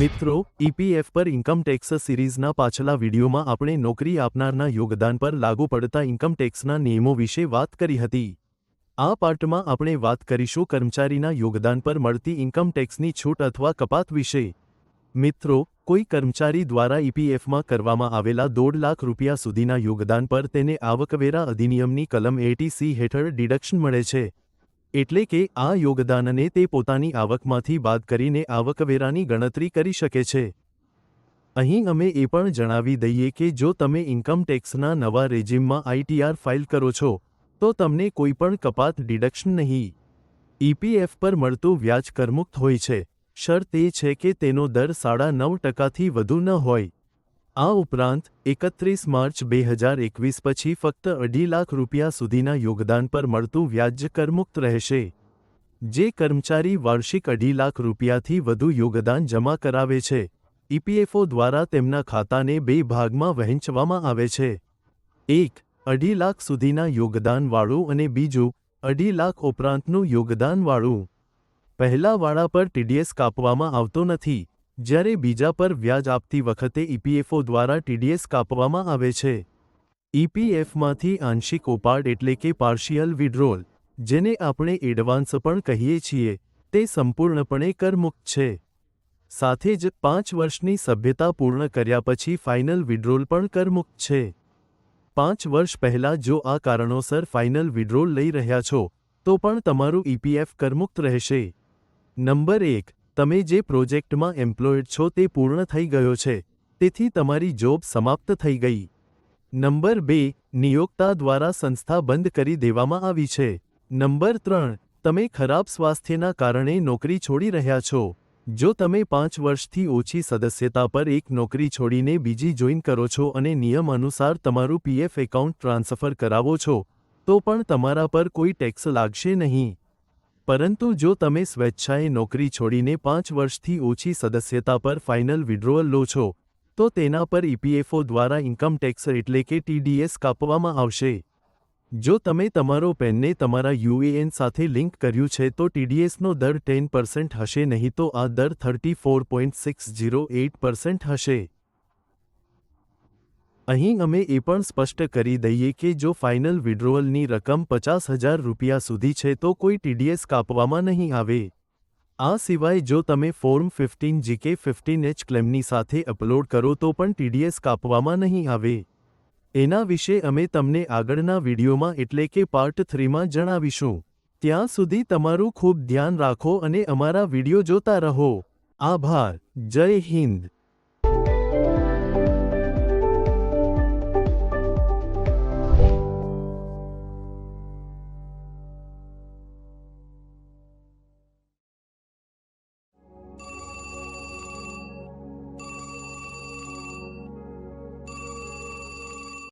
મિત્રો, ઈપીએફ પર income tax સિરીઝના પાછલા વિડીયોમાં આપણે નોકરી આપનારના યોગદાન પર લાગુ પડતા ઇન્કમ ટેક્સના નિયમો વિશે વાત કરી હતી. આ પાર્ટમાં આપણે વાત કરીશું કર્મચારીના યોગદાન પર મળતી ઇન્કમ ટેક્સની છૂટ અથવા કપાત વિશે. મિત્રો, કોઈ કર્મચારી દ્વારા ઈપીએફમાં કરવામાં આવેલા 1.5 લાખ રૂપિયા સુધીના યોગદાન પર તેને આવકવેરા અધિનિયમની કલમ 80C હેઠળ ડિડક્શન મળે છે. એટલે કે આ યોગદાનને તે પોતાની આવકમાંથી બાદ કરીને આવકવેરાની ગણતરી કરી શકે છે. અહીં અમે એ પણ જણાવી દઈએ કે જો તમે ઇન્કમ ટેક્સના નવા રેજિમમાં આઈટીઆર ફાઇલ કરો છો, તો તમને કોઈપણ કપાત ડિડક્શન નહીં. ઈપીએફ પર મળતું વ્યાજ કરમુક્ત હોય છે. શરત એ છે કે તેનો દર 9.5% વધુ ન હોય. આ ઉપરાંત 31 માર્ચ 2021 પછી ફક્ત 2.5 લાખ રૂપિયા સુધીના યોગદાન પર મળતું વ્યાજ કરમુક્ત રહેશે. જે કર્મચારી વાર્ષિક 2.5 લાખ રૂપિયાથી વધુ યોગદાન જમા કરાવે છે, ઈપીએફઓ દ્વારા તેમના ખાતાને 2 ભાગમાં વહેંચવામાં આવે છે. એક, 2.5 લાખ સુધીના યોગદાનવાળું અને બીજું, 2.5 લાખ ઉપરાંતનું યોગદાનવાળું. પહેલાવાળા પર ટીડીએસ કાપવામાં આવતો નથી, જ્યારે બીજા પર વ્યાજ આપતી વખતે ઈપીએફઓ દ્વારા ટીડીએસ કાપવામાં આવે છે. ઈપીએફમાંથી આંશિક ઉપાડ એટલે કે પાર્શિયલ વિડ્રોલ, જેને આપણે એડવાન્સ પણ કહીએ છીએ, તે સંપૂર્ણપણે કરમુક્ત છે. સાથે જ 5 વર્ષની સભ્યતા પૂર્ણ કર્યા પછી ફાઇનલ વિડ્રોલ પણ કરમુક્ત છે. 5 વર્ષ પહેલાં જો આ કારણોસર ફાઇનલ વિડ્રોલ લઈ રહ્યા છો, તો પણ તમારું ઈપીએફ કરમુક્ત રહેશે. નંબર 1, તમે જે પ્રોજેક્ટમાં એમ્પ્લોયડ છો તે પૂર્ણ થઈ ગયો છે, તેથી તમારી જોબ સમાપ્ત થઈ ગઈ. નંબર 2, નિયોક્તા દ્વારા સંસ્થા બંધ કરી દેવામાં આવી છે. નંબર 3, તમે ખરાબ સ્વાસ્થ્યના કારણે નોકરી છોડી રહ્યા છો. જો તમે 5 વર્ષથી ઓછી સદસ્યતા પર એક નોકરી છોડીને બીજી જોઈન કરો છો અને નિયમ અનુસાર તમારું પીએફ એકાઉન્ટ ટ્રાન્સફર કરાવો છો, તો પણ તમારા પર કોઈ ટેક્સ લાગશે નહીં. પરંતુ જો તમે સ્વેચ્છાએ નોકરી છોડીને 5 વર્ષથી ઓછી સદસ્યતા પર ફાઇનલ વિડ્રોઅલ લો છો, તો તેના પર ઈપીએફઓ દ્વારા ઇન્કમ ટેક્સ એટલે કે ટીડીએસ કાપવામાં આવશે. જો તમે તમારો પેનને તમારા યુએએન સાથે લિંક કર્યું છે તો ટીડીએસનો દર 10% હશે, નહીં તો આ દર 34.608% હશે. અહીં અમે એ પણ સ્પષ્ટ કરી દઈએ કે જો ફાઇનલ વિડ્રોઅલની રકમ 50,000 રૂપિયા સુધી છે તો કોઈ ટીડીએસ કાપવામાં નહીં આવે. આ સિવાય જો તમે ફોર્મ 15G કે 15H ક્લેમની સાથે અપલોડ કરો તો પણ ટીડીએસ કાપવામાં નહીં આવે. એના વિશે અમે તમને આગળના વિડીયોમાં એટલે કે પાર્ટ 3માં જણાવીશું. ત્યાં સુધી તમારું ખૂબ ધ્યાન રાખો અને અમારા વિડીયો જોતા રહો. આભાર. જય હિન્દ.